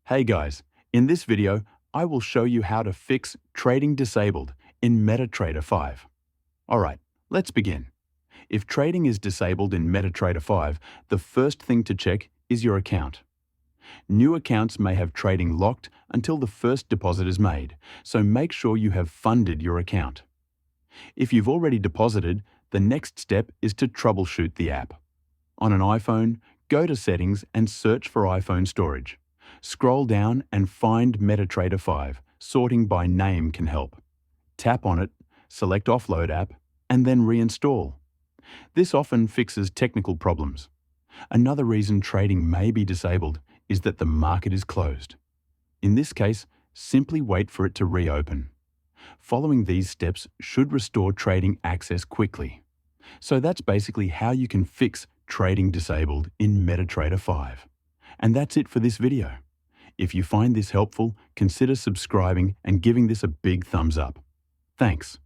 Hey guys, in this video, I will show you how to fix trading disabled in MetaTrader 5. Alright, let's begin. If trading is disabled in MetaTrader 5, the first thing to check is your account. New accounts may have trading locked until the first deposit is made, so make sure you have funded your account. If you've already deposited, the next step is to troubleshoot the app. On an iPhone, go to Settings and search for iPhone storage. Scroll down and find MetaTrader 5. Sorting by name can help. Tap on it, select Offload app, and then reinstall. This often fixes technical problems. Another reason trading may be disabled is that the market is closed. In this case, simply wait for it to reopen. Following these steps should restore trading access quickly. So that's basically how you can fix trading disabled in MetaTrader 5. And that's it for this video. If you find this helpful, consider subscribing and giving this a big thumbs up. Thanks.